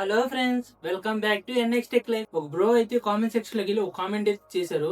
Hello friends, welcome back to NX tech life. ఒక bro అయితే comment section లోకి వెళ్ళి ఒక కామెంట్ అయితే చేశారు.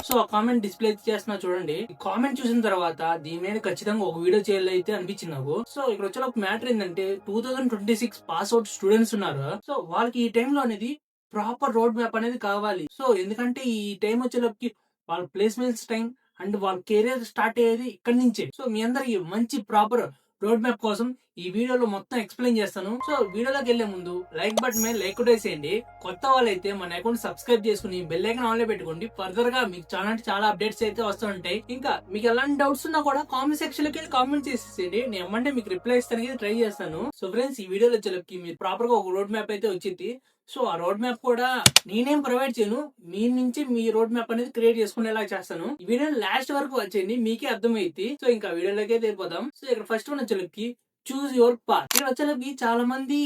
సో ఆ కామెంట్ డిస్ప్లే చేస్తున్నా చూడండి. ఈ కామెంట్ చూసిన తర్వాత దీని మీద ఖచ్చితంగా ఒక వీడియో చేయాలి అయితే అనిపించింది నాకు. సో ఇక్కడ వచ్చే ఒక మ్యాటర్ ఏంటంటే 2026 పాస్ అవుట్ స్టూడెంట్స్ ఉన్నారు. సో వాళ్ళకి ఈ టైంలో అనేది ప్రాపర్ రోడ్ మ్యాప్ అనేది కావాలి. సో ఎందుకంటే ఈ టైం వచ్చేలోకి వాళ్ళ ప్లేస్మెంట్స్ టైం అండ్ వాళ్ళ కెరీర్ స్టార్ట్ అయ్యేది ఇక్కడి నుంచే. సో మీ అందరికి మంచి ప్రాపర్ రోడ్ మ్యాప్ కోసం ఈ వీడియోలో మొత్తం ఎక్స్ప్లెయిన్ చేస్తాను. సో వీడియోలోకి వెళ్లే ముందు లైక్ బటన్ మీద లైక్ కొట్టేసేయండి. కొత్త వాళ్ళైతే మన అకౌంట్ సబ్స్క్రైబ్ చేసుకుని బెల్ ఐకాన్ ఆన్ లో పెట్టుకోండి. ఫర్దర్ గా మీకు చాలా అప్డేట్స్ అయితే వస్తూ ఉంటాయి. ఇంకా మీకు ఎలాంటి డౌట్స్ ఉన్నా కూడా కామెంట్ సెక్షన్ లోకి వెళ్ళి కామెంట్ చేసేసేయండి. నేను ఏమంటే మీకు రిప్లై ఇస్తానికి ట్రై చేస్తాను. సో ఫ్రెండ్స్, ఈ వీడియోలో వచ్చేలోకి మీరు ప్రాపర్ గా ఒక రోడ్ మ్యాప్ అయితే వచ్చింది. సో ఆ రోడ్ మ్యాప్ కూడా నేనేం ప్రొవైడ్ చేయను, మీ నుంచి మీ రోడ్ మ్యాప్ అనేది క్రియేట్ చేసుకునేలా చేస్తాను. ఈ వీడియో లాస్ట్ వరకు వచ్చేయండి, మీకే అర్థమైంది. సో ఇంకా వీడియోలోకి అయితే వెళ్ళిపోదాం. సో ఇక్కడ ఫస్ట్ వన్ వచ్చేలోకి చూస్ యువర్ పాత్. ఇక్కడ వచ్చేలోకి చాలా మంది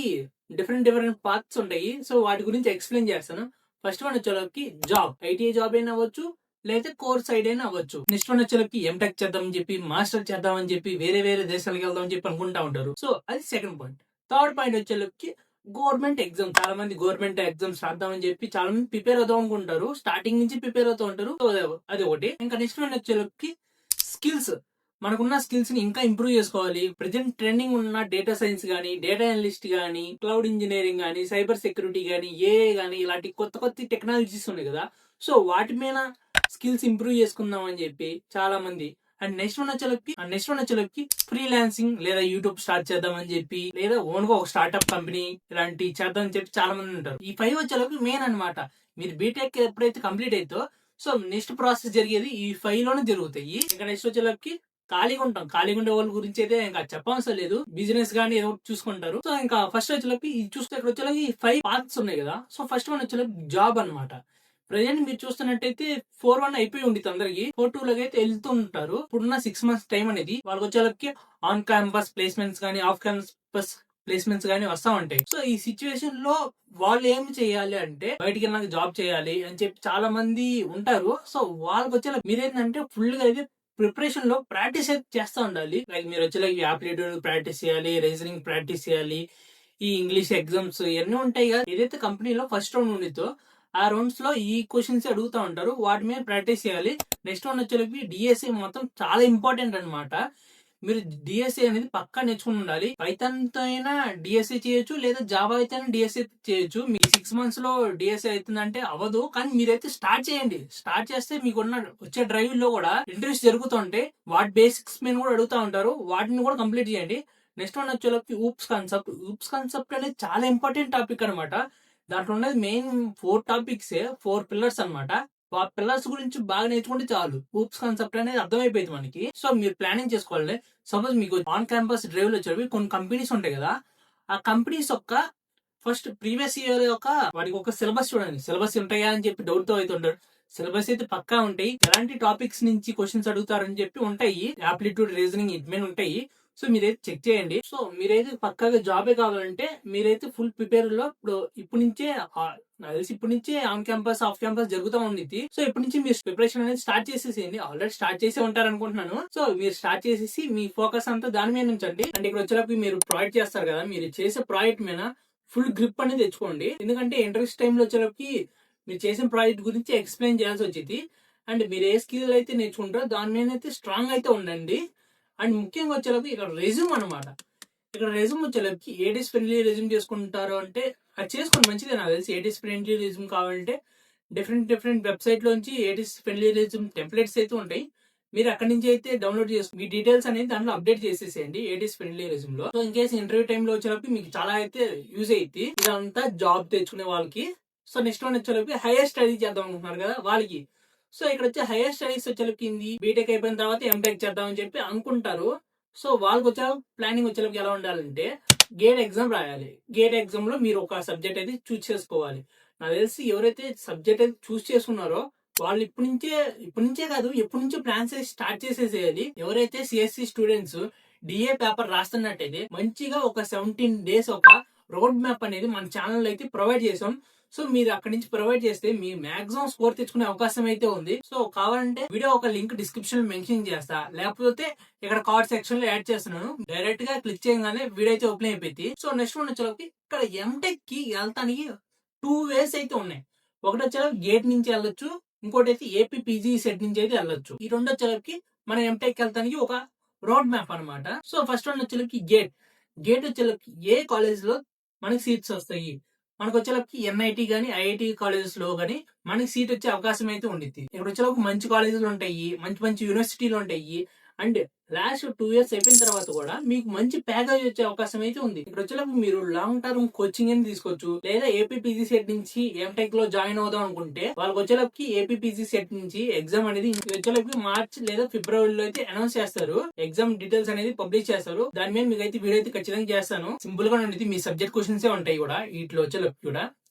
డిఫరెంట్ పాత్స్ ఉంటాయి. సో వాటి గురించి ఎక్స్ప్లెయిన్ చేస్తాను. ఫస్ట్ వన్ వచ్చేలోకి జాబ్, ఐటీఐ జాబ్ అయినా అవ్వచ్చు, లేదా కోర్స్ సైడ్ అయినా అవ్వచ్చు. నెక్స్ట్ వన్ వచ్చేలోకి ఎంటెక్ చేద్దాం అని చెప్పి, మాస్టర్ చేద్దాం అని చెప్పి, వేరే దేశాలకు వెళ్దాం అని చెప్పి అనుకుంటా ఉంటారు. సో అది సెకండ్ పాయింట్. థర్డ్ పాయింట్ వచ్చేలోకి గవర్నమెంట్ ఎగ్జామ్. చాలా మంది గవర్నమెంట్ ఎగ్జామ్స్ రాద్దామని చెప్పి చాలా మంది ప్రిపేర్ అవుతాం అనుకుంటారు. స్టార్టింగ్ నుంచి ప్రిపేర్ అవుతూ ఉంటారు. సో అది ఒకటి. ఇంకా నెక్స్ట్ వన్ వచ్చేలోకి స్కిల్స్. మనకున్న స్కిల్స్ ని ఇంకా ఇంప్రూవ్ చేసుకోవాలి. ప్రెసెంట్ ట్రెండింగ్ ఉన్న డేటా సైన్స్ గానీ, డేటా అనలిస్ట్ గానీ, క్లౌడ్ ఇంజనీరింగ్ గానీ, సైబర్ సెక్యూరిటీ గానీ, ఏఐ గానీ, ఇలాంటి కొత్త టెక్నాలజీస్ ఉన్నాయి కదా. సో వాటి మీద స్కిల్స్ ఇంప్రూవ్ చేసుకుందాం అని చెప్పి చాలా మంది. అండ్ నెక్స్ట్ వన్ వచ్చేలోకి ఫ్రీలాన్సింగ్ లేదా యూట్యూబ్ స్టార్ట్ చేద్దాం అని చెప్పి, లేదా ఓన్ గా ఒక స్టార్ట్అప్ కంపెనీ ఇలాంటి చేద్దాం అని చెప్పి చాలా మంది ఉంటారు. ఈ 5 వచ్చేలోకి మెయిన్ అనమాట. మీరు బీటెక్ ఎప్పుడైతే కంప్లీట్ అవుతో సో నెక్స్ట్ ప్రాసెస్ జరిగేది ఈ 5 లోనే జరుగుతాయి. ఇంకా నెక్స్ట్ వచ్చేలోకి ఖాళీగా ఉండే వాళ్ళ గురించి అయితే ఇంకా చెప్పవసరం లేదు. బిజినెస్ గానీ ఏదో చూసుకుంటారు. సో ఇంకా ఫస్ట్ వచ్చేలోకి చూస్తే ఇక్కడ వచ్చేలోకి 5 పార్ట్స్ ఉన్నాయి కదా. సో ఫస్ట్ వన్ వచ్చేలోకి జాబ్ అనమాట. ప్రజెంట్ మీరు చూస్తున్నట్టయితే 4-1 అయిపోయి ఉంది అందరికి. 4-2 అయితే వెళ్తూ ఉంటారు. ఇప్పుడున్న 6 months టైం అనేది వాళ్ళకి వచ్చేలోకి ఆన్ క్యాంపస్ ప్లేస్మెంట్స్ గానీ, ఆఫ్ క్యాంపస్ ప్లేస్మెంట్స్ గానీ వస్తా ఉంటాయి. సో ఈ సిచ్యువేషన్ లో వాళ్ళు ఏం చేయాలి అంటే బయటికి వెళ్ళినాక జాబ్ చేయాలి అని చెప్పి చాలా మంది ఉంటారు. సో వాళ్ళకి వచ్చేలా మీరేంటంటే ఫుల్ గా అయితే ప్రిపరేషన్ లో ప్రాక్టీస్ అయితే చేస్తూ ఉండాలి. లైక్ మీరు వచ్చేలా యాప్టిట్యూడ్ ప్రాక్టీస్ చేయాలి, రీజనింగ్ ప్రాక్టీస్ చేయాలి, ఈ ఇంగ్లీష్ ఎగ్జామ్స్ ఇవన్నీ ఉంటాయి కదా. ఏదైతే కంపెనీలో ఫస్ట్ రౌండ్ ఉండిద్దో ఆ రౌండ్స్ లో ఈ క్వశ్చన్స్ అడుగుతా ఉంటారు. వాటి మీద ప్రాక్టీస్ చేయాలి. నెక్స్ట్ వన్ వచ్చేలోకి డిఎస్ఏ మొత్తం చాలా ఇంపార్టెంట్ అనమాట. మీరు డిఎస్ఏ అనేది పక్కా నేర్చుకుని ఉండాలి. పైథాన్ తో అయినా డిఎస్ఏ చేయొచ్చు, లేదా జావా అయితే డిఎస్ఏ చేయొచ్చు. మీ 6 months లో డిఎస్ఏ అవుతుందంటే అవ్వదు, కానీ మీరైతే స్టార్ట్ చేయండి. స్టార్ట్ చేస్తే మీకున్న వచ్చే డ్రైవ్ లో కూడా ఇంటర్వ్యూస్ జరుగుతుంటే వాటి బేసిక్స్ మీద కూడా అడుగుతా ఉంటారు. వాటిని కూడా కంప్లీట్ చేయండి. నెక్స్ట్ వన్ వచ్చేలోకి ఊప్స్ కాన్సెప్ట్ అనేది చాలా ఇంపార్టెంట్ టాపిక్ అనమాట. దాంట్లో ఉన్నది మెయిన్ 4 టాపిక్స్, 4 పిల్లర్స్ అనమాట. ఆ పిల్లర్స్ గురించి బాగా నేర్చుకుంటే చాలు, ఊప్స్ కాన్సెప్ట్ అనేది అర్థమైపోయింది మనకి. సో మీరు ప్లానింగ్ చేసుకోవాలి. సపోజ్ మీకు ఆన్ క్యాంపస్ డ్రైవ్ లో వచ్చేవి కొన్ని కంపెనీస్ ఉంటాయి కదా. ఆ కంపెనీస్ యొక్క ఫస్ట్ ప్రీవియస్ ఇయర్ యొక్క వాటికి ఒక సిలబస్ చూడండి. సిలబస్ ఉంటాయా అని చెప్పి డౌట్ తో అయితే ఉంటారు. సిలబస్ అయితే పక్కా ఉంటాయి. ఎలాంటి టాపిక్స్ నుంచి క్వశ్చన్స్ అడుగుతారని చెప్పి ఉంటాయి. యాప్టిట్యూడ్, రీజనింగ్ ఇడ్మెన్ ఉంటాయి. సో మీరైతే చెక్ చేయండి. సో మీరైతే పక్కాగా జాబే కావాలంటే మీరైతే ఫుల్ ప్రిపేర్ లో ఇప్పుడు నుంచే నాకు తెలిసి ఇప్పటి నుంచే ఆన్ క్యాంపస్, ఆఫ్ క్యాంపస్ జరుగుతూ ఉంది. సో ఇప్పటి నుంచి మీరు ప్రిపరేషన్ అనేది స్టార్ట్ చేసేసేయండి. ఆల్రెడీ స్టార్ట్ చేసే ఉంటారు అనుకుంటున్నాను. సో మీరు స్టార్ట్ చేసేసి మీ ఫోకస్ అంతా దాని మీద ఉంచండి. అంటే ఇక్కడ వచ్చేటప్పుడు మీరు ప్రాజెక్ట్ చేస్తారు కదా, మీరు చేసే ప్రాజెక్ట్ మీద ఫుల్ గ్రిప్ అనేది తెచ్చుకోండి. ఎందుకంటే ఇంటర్వ్యూస్ టైంలో వచ్చేటప్పటికి మీరు చేసిన ప్రాజెక్ట్ గురించి ఎక్స్ప్లెయిన్ చేయాల్సి వచ్చింది. అండ్ మీరు ఏ స్కిల్ అయితే నేర్చుకుంటారో దాని మీద అయితే స్ట్రాంగ్ అయితే ఉండండి. అండ్ ముఖ్యంగా వచ్చేలోకి ఇక్కడ రెజ్యూమ్ అనమాట. ఇక్కడ రెజ్యూమ్ వచ్చేలోకి ఏటీస్ ఫ్రెండ్లీ రెజ్యూమ్ చేసుకుంటారు అంటే అది చేసుకోండి, మంచిదే. నాకు తెలిసి ఏటీస్ ఫ్రెండ్లీ రెజ్యూమ్ కావాలంటే డిఫరెంట్ వెబ్సైట్ లోంచి ఏటీస్ ఫ్రెండ్లీ రెజ్యూమ్ టెంప్లెట్స్ అయితే ఉంటాయి. మీరు అక్కడి నుంచి అయితే డౌన్లోడ్ చేసుకుని మీ డీటెయిల్స్ అనేది దాంట్లో అప్డేట్ చేసేసేయండి ఏటీస్ ఫ్రెండ్లీ రెజ్యూమ్ లో. సో ఇన్ కేసు ఇంటర్వ్యూ టైంలో వచ్చేలోకి మీకు చాలా అయితే యూజ్ అయ్యింది. ఇదంతా జాబ్ తెచ్చుకునే వాళ్ళకి. సో నెక్స్ట్ వన్ వచ్చేలోకి హైయర్ స్టడీ చేద్దాం అనుకుంటున్నారు కదా వాళ్ళకి. సో ఇక్కడ వచ్చే హైయర్ స్టడీస్ వచ్చేలోకి బీటెక్ అయిపోయిన తర్వాత ఎంటెక్ చేద్దామని చెప్పి అనుకుంటారు. సో వాళ్ళకి వచ్చే ప్లానింగ్ వచ్చేలోకి ఎలా ఉండాలంటే గేట్ ఎగ్జామ్ రాయాలి. గేట్ ఎగ్జామ్ లో మీరు ఒక సబ్జెక్ట్ అయితే చూస్ చేసుకోవాలి. నాకు తెలిసి ఎవరైతే సబ్జెక్ట్ అయితే చూస్ చేసుకున్నారో వాళ్ళు ఇప్పటి నుంచే కాదు, ఎప్పటి నుంచో ప్లాన్స్ స్టార్ట్ చేసేసేయాలి. ఎవరైతే సిఎస్సి స్టూడెంట్స్ డిఏ పేపర్ రాస్తున్నట్టయితే మంచిగా ఒక 17 days ఒక రోడ్ మ్యాప్ అనేది మన ఛానల్ అయితే ప్రొవైడ్ చేసాం. సో మీరు అక్కడి నుంచి ప్రొవైడ్ చేస్తే మీ మాక్సిమం స్కోర్ తెచ్చుకునే అవకాశం అయితే ఉంది. సో కావాలంటే వీడియో ఒక లింక్ డిస్క్రిప్షన్ లో మెన్షన్ చేస్తా, లేకపోతే ఇక్కడ కార్డ్ సెక్షన్ లో యాడ్ చేస్తున్నాను. డైరెక్ట్ గా క్లిక్ చేయగానే వీడియో అయితే ఓపెన్ అయిపోయింది. సో నెక్స్ట్ వన్ వచ్చేలోకి ఇక్కడ ఎంటెక్ కి వెళ్తానికి 2 ways అయితే ఉన్నాయి. ఒకటి వచ్చేలోకి గేట్ నుంచి వెళ్ళొచ్చు, ఇంకోటి అయితే ఏపీ పీజీ సెట్ నుంచి అయితే వెళ్ళొచ్చు. ఈ రెండు వచ్చేలోకి మనం ఎంటెక్ వెళ్తానికి ఒక రోడ్ మ్యాప్ అన్నమాట. సో ఫస్ట్ వన్ వచ్చేలోకి గేట్ వచ్చేలోకి ఏ కాలేజ్ లో మనకి సీట్స్ వస్తాయి. మనకు వచ్చేలోకి ఎన్ఐటి గానీ ఐఐటి కాలేజెస్ లో గానీ మనకి సీట్ వచ్చే అవకాశం అయితే ఉండిద్ది. ఇక్కడ వచ్చేలోకి మంచి కాలేజీలు ఉంటాయి, మంచి మంచి యూనివర్సిటీలు ఉంటాయి. అండ్ లాస్ట్ 2 years అయిపోయిన తర్వాత కూడా మీకు మంచి ప్యాకేజ్ వచ్చే అవకాశం అయితే ఉంది. ఇక్కడ వచ్చేలోకి మీరు లాంగ్ టర్మ్ కోచింగ్ అని తీసుకోవచ్చు, లేదా ఏపీపీజీ సెట్ నుంచి ఎంటెక్ లో జాయిన్ అవుదాం అనుకుంటే వాళ్ళకి వచ్చేలోకి ఏపీపీజీ సెట్ నుంచి ఎగ్జామ్ అనేది వచ్చేలోకి మార్చ్ లేదా ఫిబ్రవరిలో అయితే అనౌన్స్ చేస్తారు. ఎగ్జామ్ డీటెయిల్స్ అనేది పబ్లిష్ చేస్తారు. దాని మీద మీకు అయితే వీడియో అయితే ఖచ్చితంగా చేస్తాను. సింపుల్ గా ఉండేది, మీ సబ్జెక్ట్ క్వశ్చన్స్ ఉంటాయి కూడా వీటిలో వచ్చేలోకి కూడా.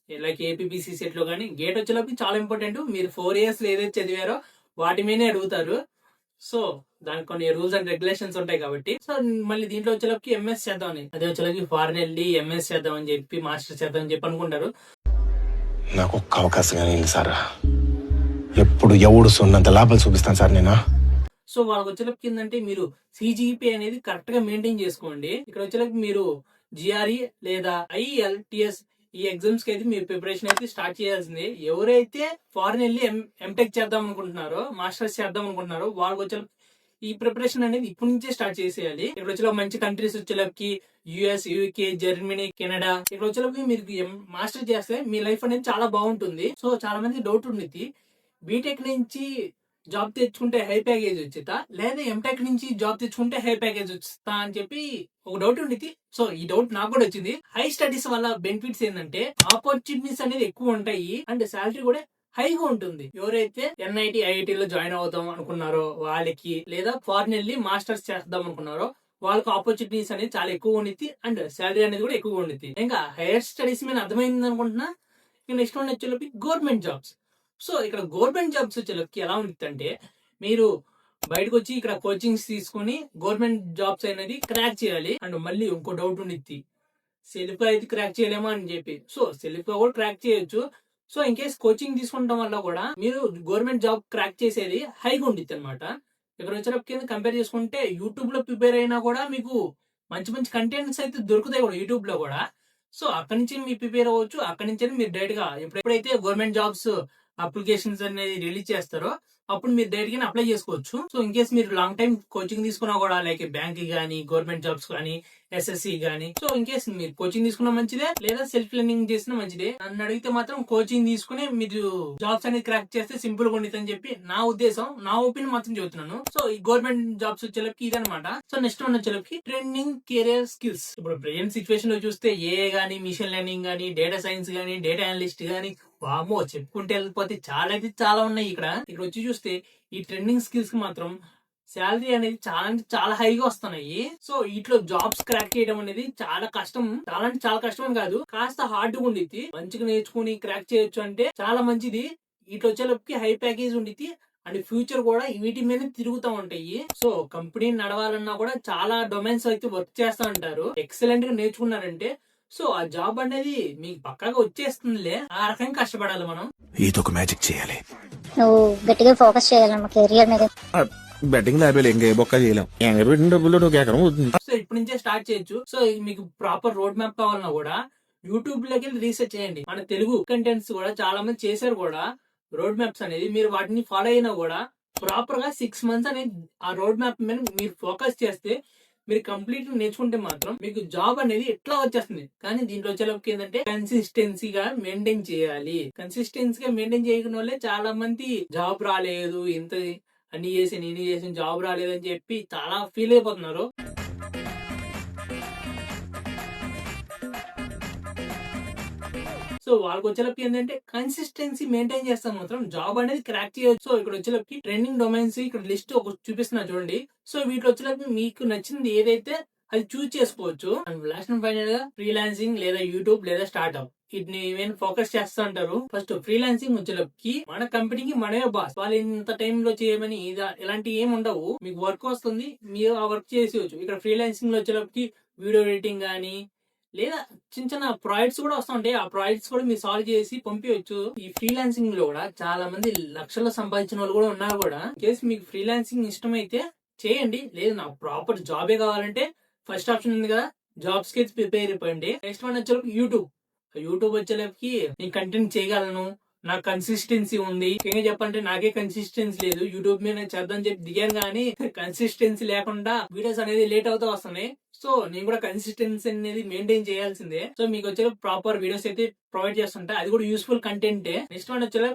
లైక్ ఏపీపీసీ సెట్ లో కానీ గేట్ వచ్చేలోకి చాలా ఇంపార్టెంట్. మీరు 4 years ఏదైతే చదివారో వాటి మీదే అడుగుతారు. సో దానికి కొన్ని రూల్స్ అండ్ రెగ్యులేషన్స్ ఉంటాయి కాబట్టి. సో మళ్ళీ దీంట్లో వచ్చేలోకి ఎంఎస్ చేద్దామని, అదే వచ్చేలోకి ఫారెన్ వెళ్ళి ఎంఎస్ చేద్దామని చెప్పి మాస్టర్స్ చేద్దామని చెప్పి అనుకుంటారు. నాకు ఒక్క అవకాశం కానీ సార్, ఎప్పుడు ఎవడు సొన్నంత లాభాలు చూపిస్తాను సార్ నేను. సో వాళ్ళకి వచ్చేలోకి ఏంటంటే మీరు సిజిపి అనేది కరెక్ట్ గా మెయింటైన్ చేసుకోండి. ఇక్కడ వచ్చేలోకి మీరు జిఆర్ఈ లేదా ఐఎల్టిఎస్ ఈ ఎగ్జామ్స్ కి అయితే మీరు ప్రిపరేషన్ అయితే స్టార్ట్ చేయాల్సింది. ఎవరైతే ఫారెన్ వెళ్ళి ఎంటెక్ చేద్దాం అనుకుంటున్నారో, మాస్టర్స్ చేద్దాం అనుకుంటున్నారో వాళ్ళకి వచ్చే ఈ ప్రిపరేషన్ అనేది ఇప్పటి నుంచే స్టార్ట్ చేసేయాలి. ఇక్కడ వచ్చేలో మంచి కంట్రీస్ వచ్చేలోకి యుఎస్, యూకే, జర్మనీ, కెనడా. ఇక్కడ వచ్చేలోకి మీరు మాస్టర్ చేస్తే మీ లైఫ్ అనేది చాలా బాగుంటుంది. సో చాలా మంది డౌట్ ఉండేది, బీటెక్ నుంచి జాబ్ తెచ్చుకుంటే హై ప్యాకేజ్ వచ్చిందా, లేదా ఎంటెక్ నుంచి జాబ్ తెచ్చుకుంటే హై ప్యాకేజ్ వచ్చిందా అని చెప్పి ఒక డౌట్ ఉండేది. సో ఈ డౌట్ నాకు కూడా వచ్చింది. హై స్టడీస్ వల్ల బెనిఫిట్స్ ఏంటంటే ఆపర్చునిటీస్ అనేది ఎక్కువ ఉంటాయి అండ్ శాలరీ కూడా హైగా ఉంటుంది. ఎవరైతే ఎన్ఐటి ఐఐటి లో జాయిన్ అవుదాం అనుకున్నారో వాళ్ళకి, లేదా ఫారెన్ వెళ్ళి మాస్టర్స్ చేద్దాం అనుకున్నారో వాళ్ళకి ఆపర్చునిటీస్ అనేది చాలా ఎక్కువ ఉండిద్ది అండ్ శాలరీ అనేది కూడా ఎక్కువ ఉండిద్ది. ఇంకా హైయర్ స్టడీస్ మీద అర్థమైంది అనుకుంటున్నా. నెక్స్ట్ వన్ వచ్చేలోకి గవర్నమెంట్ జాబ్స్. సో ఇక్కడ గవర్నమెంట్ జాబ్స్ వచ్చేలోకి ఎలా ఉంటుంది అంటే, మీరు బయటకు వచ్చి ఇక్కడ కోచింగ్స్ తీసుకుని గవర్నమెంట్ జాబ్స్ అనేది క్రాక్ చేయాలి. అండ్ మళ్ళీ ఇంకో డౌట్ ఉండిద్ది, సెల్ఫ్ గా అయితే క్రాక్ చేయలేమా అని చెప్పి. సో సెల్ఫ్ గా కూడా క్రాక్ చేయొచ్చు. సో ఇన్ కేస్ కోచింగ్ తీసుకుంటాం వల్ల కూడా మీరు గవర్నమెంట్ జాబ్ క్రాక్ చేసేది హైగా ఉండిద్ది అనమాట. ఇక్కడ వచ్చేటప్పుడు కంపేర్ చేసుకుంటే యూట్యూబ్ లో ప్రిపేర్ అయినా కూడా మీకు మంచి మంచి కంటెంట్స్ అయితే దొరుకుతాయి కూడా యూట్యూబ్ లో కూడా. సో అక్కడి నుంచి మీరు ప్రిపేర్ అవ్వచ్చు. అక్కడి నుంచి మీరు డైరెక్ట్ గా ఎప్పుడైతే గవర్నమెంట్ జాబ్స్ అప్లికేషన్స్ అనేది రిలీజ్ చేస్తారో అప్పుడు మీరు డైరెక్ట్ గా అప్లై చేసుకోవచ్చు. సో ఇన్ కేస్ మీరు లాంగ్ టైం కోచింగ్ తీసుకున్నా కూడా, లైక్ బ్యాంక్ గానీ, గవర్నమెంట్ జాబ్స్ కానీ, ఎస్ఎస్సి గానీ, సో ఇన్ కేస్ మీరు కోచింగ్ తీసుకున్నా మంచిదే, లేదా సెల్ఫ్ లెర్నింగ్ చేసినా మంచిదే. నన్ను అడిగితే మాత్రం కోచింగ్ తీసుకుని మీరు జాబ్స్ అనేది క్రాక్ చేస్తే సింపుల్ గా ఉండేది అని చెప్పి నా ఉద్దేశం, నా ఒపీనియన్ మాత్రం చెబుతున్నాను. సో ఈ గవర్నమెంట్ జాబ్స్ వచ్చేలోకి ఇదనమాట. సో నెక్స్ట్ వన్ వచ్చేలోకి ట్రెండింగ్ కెరియర్ స్కిల్స్. ఇప్పుడు ప్రెజెంట్ సిచువేషన్ లో చూస్తే ఏఐ గానీ, మిషన్ లెర్నింగ్ గానీ, డేటా సైన్స్ గానీ, డేటా అనలిస్ట్ గానీ, వామో చెప్పుకుంటే వెళ్ళిపోతే చాలా అయితే చాలా ఉన్నాయి. ఇక్కడ వచ్చి చూస్తే ఈ ట్రెండింగ్ స్కిల్స్ కి మాత్రం శాలరీ అనేది చాలా అంటే చాలా హైగా వస్తున్నాయి. సో వీటిలో జాబ్స్ క్రాక్ చేయడం అనేది చాలా కష్టం. చాలా అంటే చాలా కష్టం అని కాదు, కాస్త హార్డ్ గా ఉండిద్ది. మంచిగా నేర్చుకుని క్రాక్ చేయొచ్చు అంటే చాలా మంచిది. వీటి వచ్చేలోకి హై ప్యాకేజ్ ఉండిద్ది అండ్ ఫ్యూచర్ కూడా వీటి మీద తిరుగుతూ ఉంటాయి. సో కంపెనీ నడవాలన్నా కూడా చాలా డొమైన్స్ అయితే వర్క్ చేస్తా ఉంటారు. ఎక్సలెంట్ గా నేర్చుకున్నారంటే సో ఆ జాబ్ అనేది మీకు పక్కాగా వచ్చేస్తుందిలే. ఆ రకంగా కష్టపడాలి మనం. ఇదొక మ్యాజిక్ చేయాలి. నువ్వు గట్టిగా ఫోకస్ చేయాలమ్మా కెరియర్ మీద. బెట్టింగ్ లాభాలు ఇంకా బొక్క చేయలేం. పెట్టిన డబ్బులు ఒక ఎకరం అవుతుంది. సో ఇప్పటి నుంచే స్టార్ట్ చేయొచ్చు. సో మీకు ప్రాపర్ రోడ్ మ్యాప్ కావాలన్నా కూడా యూట్యూబ్ లోకి వెళ్ళి రీసెర్చ్ చేయండి. మన తెలుగు కంటెంట్స్ కూడా చాలా మంది చేశారు కూడా రోడ్ మ్యాప్స్ అనేది. మీరు వాటిని ఫాలో అయినా కూడా ప్రాపర్ గా 6 months అనేది ఆ రోడ్ మ్యాప్ మీద మీరు ఫోకస్ చేస్తే, మీరు కంప్లీట్ నేర్చుకుంటే మాత్రం మీకు జాబ్ అనేది ఎట్లా వచ్చేస్తుంది. కానీ దీంట్లో వచ్చేలోకి ఏంటంటే కన్సిస్టెన్సీగా మెయింటైన్ చేయాలి. కన్సిస్టెన్సీగా మెయింటైన్ చేయడం వల్లే చాలా మంది జాబ్ రాలేదు, ఇంత అన్ని చేసి నేను చేసిన జాబ్ రాలేదని చెప్పి చాలా ఫీల్ అయిపోతున్నారు. సో వాళ్ళకి వచ్చేలోకి ఏంటంటే కన్సిస్టెన్సీ మెయింటైన్ చేస్తే మాత్రం జాబ్ అనేది క్రాక్ చేయొచ్చు. సో ఇక్కడ వచ్చేలోకి ట్రెండింగ్ డొమైన్స్ ఇక్కడ లిస్ట్ ఒక చూపిస్తున్నా చూడండి. సో వీటిలో వచ్చేలోకి మీకు నచ్చింది ఏదైతే అది చూస్ చేసుకోవచ్చు. అండ్ లాస్ట్ అండ్ ఫైనల్ గా ఫ్రీలాన్సింగ్ లేదా యూట్యూబ్ లేదా స్టార్ట్అప్ వీటిని ఏమైనా ఫోకస్ చేస్తూ ఉంటారు. ఫస్ట్ ఫ్రీలాన్సింగ్ వచ్చేలోకి మన కంపెనీకి మనమే బాస్. వాళ్ళు ఇంత టైంలో చేయమని ఇలాంటి ఏమి ఉండవు. మీకు వర్క్ వస్తుంది, మీరు ఆ వర్క్ చేసేయచ్చు. ఇక్కడ ఫ్రీలాన్సింగ్ లో వచ్చేలోకి వీడియో ఎడిటింగ్ గానీ, లేదా చిన్న చిన్న ప్రాజెక్ట్స్ కూడా వస్తూ ఉంటాయి. ఆ ప్రాజెక్ట్స్ కూడా మీరు సాల్వ్ చేసి పంపించవచ్చు. ఈ ఫ్రీలాన్సింగ్ లో కూడా చాలా మంది లక్షల్లో సంపాదించిన వాళ్ళు కూడా ఉన్నారు కూడా. కేసు మీకు ఫ్రీలాన్సింగ్ ఇష్టమైతే చేయండి. లేదు నాకు ప్రాపర్ జాబే కావాలంటే ఫస్ట్ ఆప్షన్ ఉంది కదా, జాబ్స్ కి ప్రిపేర్ అయిపోయింది. నెక్స్ట్ వన్ వచ్చేలోపు యూట్యూబ్ వచ్చేలోకి నేను కంటెంట్ చేయగలను, నాకు కన్సిస్టెన్సీ ఉంది. ముఖ్యంగా చెప్పాలంటే నాకే కన్సిస్టెన్సీ లేదు. యూట్యూబ్ మీద నేను చేద్దాం చెప్పి దిగాను కానీ కన్సిస్టెన్సీ లేకుండా వీడియోస్ అనేది లేట్ అవుతూ వస్తున్నాయి. సో నేను కూడా కన్సిస్టెన్సీ అనేది మెయింటైన్ చేయాల్సిందే. సో మీకు వచ్చే ప్రాపర్ వీడియోస్ అయితే ప్రొవైడ్ చేస్తుంటా, అది కూడా యూస్ఫుల్ కంటెంటే. నెక్స్ట్ వన్ వచ్చే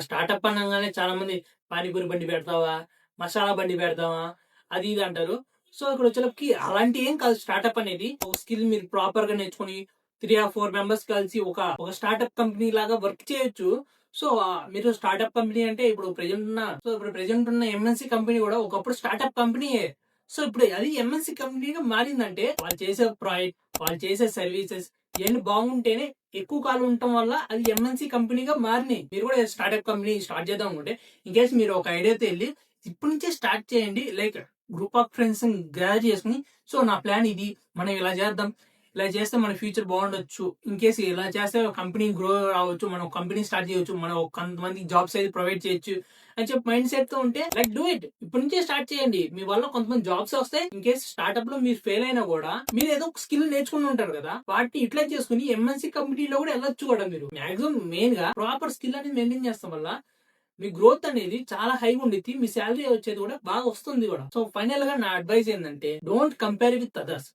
స్టార్ట్అప్ అనగానే చాలా మంది పానీపూరి బండి పెడతావా, మసాలా బండి పెడతావా, అది ఇది అంటారు. సో ఇక్కడ వచ్చేలోకి అలాంటి ఏం కాదు. స్టార్ట్అప్ అనేది ఒక స్కిల్ మీరు ప్రాపర్ గా నేర్చుకుని 3 or 4 మెంబర్స్ కలిసి ఒక స్టార్ట్అప్ కంపెనీ లాగా వర్క్ చేయొచ్చు. సో మీరు స్టార్ట్అప్ కంపెనీ అంటే ఇప్పుడు ప్రెజెంట్ ఉన్న ఎంఎన్సీ కంపెనీ కూడా ఒకప్పుడు స్టార్ట్అప్ కంపెనీయే. సో ఇప్పుడు అది ఎంఎన్సీ కంపెనీగా మారిందంటే వాళ్ళు చేసే ప్రాజెక్ట్, వాళ్ళు చేసే సర్వీసెస్ ఇవన్నీ బాగుంటేనే ఎక్కువ కాలం ఉండటం వల్ల అది ఎంఎన్సీ కంపెనీగా మారినాయి. మీరు కూడా స్టార్ట్అప్ కంపెనీ స్టార్ట్ చేద్దాం అనుకుంటే ఇన్ కేసు మీరు ఒక ఐడియాతో వెళ్ళి ఇప్పటి నుంచే స్టార్ట్ చేయండి. Like group of friends gather చేసుకుని, సో నా ప్లాన్ ఇది, మనం ఇలా చేద్దాం, ఇలా చేస్తే మన ఫ్యూచర్ బాగుండొచ్చు, ఇన్ కేసు ఇలా చేస్తే కంపెనీ గ్రో రావచ్చు, మనం కంపెనీ స్టార్ట్ చేయొచ్చు, మనం కొంతమందికి జాబ్స్ అయితే ప్రొవైడ్ చేయొచ్చు అని చెప్పి మైండ్ సెట్ తో ఉంటే లైక్ డూ ఇట్. ఇప్పటి నుంచే స్టార్ట్ చేయండి. మీ వల్ల కొంతమంది జాబ్స్ వస్తాయి. ఇన్ కేసు స్టార్ట్అప్ లో మీరు ఫెయిల్ అయినా కూడా మీరు ఏదో ఒక స్కిల్ నేర్చుకుని ఉంటారు కదా, వాటిని యూటిలైజ్ చేసుకుని ఎంఎన్సీ కంపెనీలో కూడా వెళ్ళొచ్చు కూడా. మీరు మాక్సిమం మెయిన్ గా ప్రాపర్ స్కిల్ అనేది మెయింటైన్ చేస్తాం వల్ల మీ గ్రోత్ అనేది చాలా హైగా ఉండిద్ది, మీ శాలరీ వచ్చేది కూడా బాగా వస్తుంది కూడా. సో ఫైనల్ గా నా అడ్వైస్ ఏంటంటే డోంట్ కంపేర్ విత్ అదర్స్.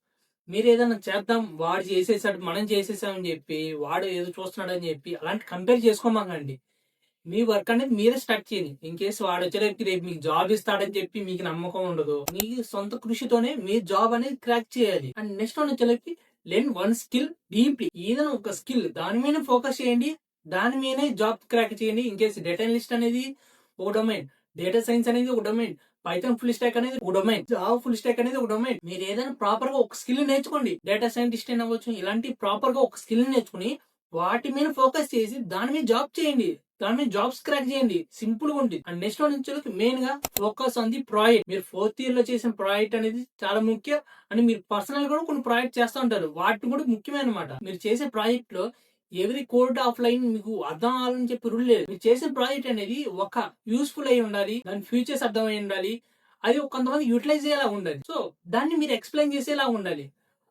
మీరు ఏదైనా చేద్దాం, వాడు చేసేసాడు మనం చేసేసామని చెప్పి, వాడు ఏదో చూస్తున్నాడు అని చెప్పి అలాంటి కంపేర్ చేసుకోమాకండి. మీ వర్క్ అనేది మీరే స్టార్ట్ చేయండి. ఇన్ కేసు వాడు వచ్చేటప్పటికి రేపు మీకు జాబ్ ఇస్తాడని చెప్పి మీకు నమ్మకం ఉండదు. మీ సొంత కృషితోనే మీ జాబ్ అనేది క్రాక్ చేయాలి. అండ్ నెక్స్ట్ వన్ వచ్చేటప్పటికి లెర్న్ వన్ స్కిల్ డీప్లీ. ఏదైనా ఒక స్కిల్ దాని మీద ఫోకస్ చేయండి, దాని మీదనే జాబ్ క్రాక్ చేయండి. ఇన్ కేసు డేటా అనలిస్ట్ అనేది ఒక డొమైన్, డేటా సైన్స్ అనేది ఒక డొమైన్, పైథాన్ ఫుల్ స్టాక్ అనేది ఒక డొమైన్, జావా ఫుల్ స్టాక్ అనేది ఒక డొమైన్. మీరు ఏదైనా ప్రాపర్ గా ఒక స్కిల్ నేర్చుకోండి. డేటా సైంటిస్ట్ అయినా అవ్వచ్చు, ఇలాంటి ప్రాపర్ గా ఒక స్కిల్ నేర్చుకుని వాటి మీద ఫోకస్ చేసి దాని మీద జాబ్ చేయండి, దాని మీద జాబ్స్ క్రాక్ చేయండి. సింపుల్ గా ఉంటుంది. అండ్ నెక్స్ట్ వన్ నుంచి మెయిన్ గా ఫోకస్ ఆన్ ది ప్రాజెక్ట్. మీరు 4th year లో చేసిన ప్రాజెక్ట్ అనేది చాలా ముఖ్యం. అని మీరు పర్సనల్ కూడా కొన్ని ప్రాజెక్ట్ చేస్తూ ఉంటారు, వాటిని కూడా ముఖ్యమైన అనమాట. మీరు చేసే ప్రాజెక్ట్ లో ఎవరీ కోడ్ ఆఫ్ లైన్ మీకు అర్థం అవ్వాలని చెప్పి రూల్ లేదు. మీరు చేసే ప్రాజెక్ట్ అనేది ఒక యూస్ఫుల్ అయి ఉండాలి, దాని ఫ్యూచర్స్ అర్థం అయి ఉండాలి, అది కొంతమంది యూటిలైజ్ అయ్యేలా ఉండాలి. సో దాన్ని మీరు ఎక్స్ప్లెయిన్ చేసేలా ఉండాలి.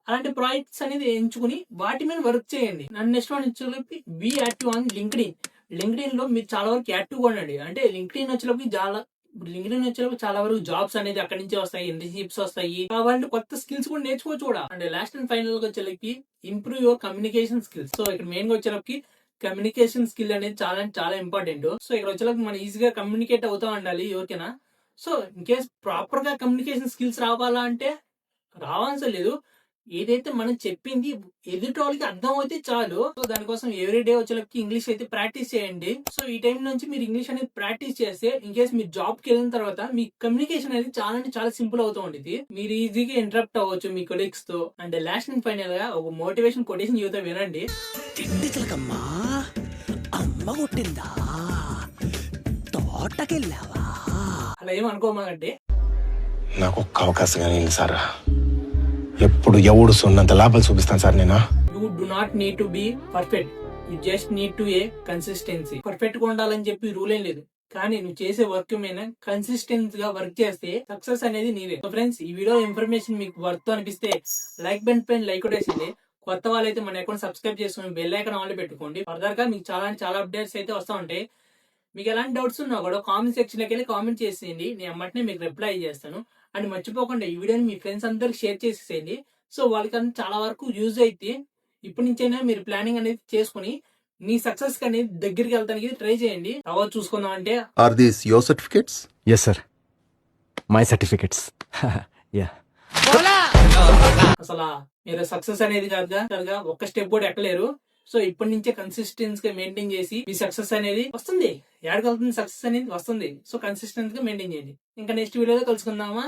అలాంటి ప్రాజెక్ట్స్ అనేది ఎంచుకుని వాటి మీద వర్క్ చేయండి. నెక్స్ట్ వన్ వచ్చేలోకి be active on LinkedIn. LinkedIn లో మీరు చాలా వరకు యాక్టివ్ గా ఉండండి. అంటే లింక్డ్ఇన్ వచ్చేలోకి చాలా వరకు జాబ్స్ అనేది అక్కడి నుంచే వస్తాయి, ఇంటర్న్షిప్స్ వస్తాయి, కాబట్టి కొత్త స్కిల్స్ కూడా నేర్చుకోవచ్చు కూడా. అండ్ లాస్ట్ అండ్ ఫైనల్ గా వచ్చేలోకి improve your communication skills. So ఇక్కడ మెయిన్ గా వచ్చేలోకి కమ్యూనికేషన్ స్కిల్ అనేది చాలా ఇంపార్టెంట్. సో ఇక్కడ వచ్చేలోకి మనం ఈజీగా కమ్యూనికేట్ అవుతా ఉండాలి ఎవరికైనా. సో ఇన్ కేస్ ప్రాపర్ గా కమ్యూనికేషన్ స్కిల్స్ రావాలా అంటే రావాల్సిన లేదు, ఏదైతే మనం చెప్పింది ఎదుటి వాళ్ళకి అర్థం అయితే చాలు. సో దానికోసం ఎవ్రీ డే వచ్చేలోకి ఇంగ్లీష్ అయితే ప్రాక్టీస్ చేయండి. సో ఈ టైం నుంచి మీరు ఇంగ్లీష్ అనేది ప్రాక్టీస్ చేస్తే ఇన్ కేస్ మీరు జాబ్ కి వెళ్ళిన తర్వాత మీ కమ్యూనికేషన్ అనేది చాలా సింపుల్ అవుతూ ఉంటుంది. మీరు ఈజీగా ఇంటరప్ట్ అవ్వచ్చు మీ కొలీగ్స్ తో. అండ్ లాస్ట్ అండ్ ఫైనల్ గా ఒక మోటివేషన్ కొటేషన్ యువత వినండి. అమ్మ కొట్టిందా, తోటకెళ్ళావా, అలా ఏమనుకోమాకంటే నాకు ఒక్క అవకాశం కానీ సార్, ఎప్పుడు ఎవడు సొన్నంత లాభాలు చూపిస్తాను సార్ నేను. You do not need to be perfect, you just need to A consistency. Perfect గా ఉండాలని చెప్పి రూల్ ఏం లేదు, కానీ నువ్వు చేసే వర్క్ మీద కన్సిస్టెంట్ గా వర్క్ చేస్తే సక్సెస్ అనేది నీదే. సో ఫ్రెండ్స్, ఈ వీడియో ఇన్ఫర్మేషన్ మీకు వర్త్ అనిపిస్తే లైక్ బటన్ పైన లైక్ కొట్టేసింది. కొత్త వాళ్ళైతే మన అకౌంట్ సబ్స్క్రైబ్ చేసుకుని బెల్ ఐకాన్ ఆన్ లో పెట్టుకోండి. ఫర్దర్ గా మీకు చాలా అప్డేట్స్ అయితే వస్తూ ఉంటాయి. మీకు ఎలాంటి డౌట్స్ ఉన్నా కూడా కామెంట్ సెక్షన్ లోకి వెళ్ళి కామెంట్ చేసేయండి, నేను అమ్మటనే మీకు రిప్లై చేస్తాను. అండ్ మర్చిపోకుండా ఈ వీడియోని మీ ఫ్రెండ్స్ అందరికి షేర్ చేసేసేయండి. సో వాళ్ళకంతా చాలా వరకు యూజ్ అయితే ఇప్పటి నుంచైనా మీరు ప్లానింగ్ అనేది చేసుకుని మీ సక్సెస్ అనేది దగ్గరికి వెళ్తానికి ట్రై చేయండి. తర్వాత చూసుకుందాం అంటే are these your certificates? Yes, sir. My certificates. Yeah. అసలు మీరు సక్సెస్ అనేది కాదుగా ఒక్క స్టెప్ కూడా ఎక్కలేరు. సో ఇప్పటి నుంచే కన్సిస్టెన్స్ గా మెయింటైన్ చేసి మీ సక్సెస్ అనేది వస్తుంది. ఎక్కడికి వెళ్తుంది సక్సెస్ అనేది వస్తుంది. సో కన్సిస్టెంట్ గా మెయింటైన్ చేయండి. ఇంకా నెక్స్ట్ వీడియోలో కలుసుకుందామా.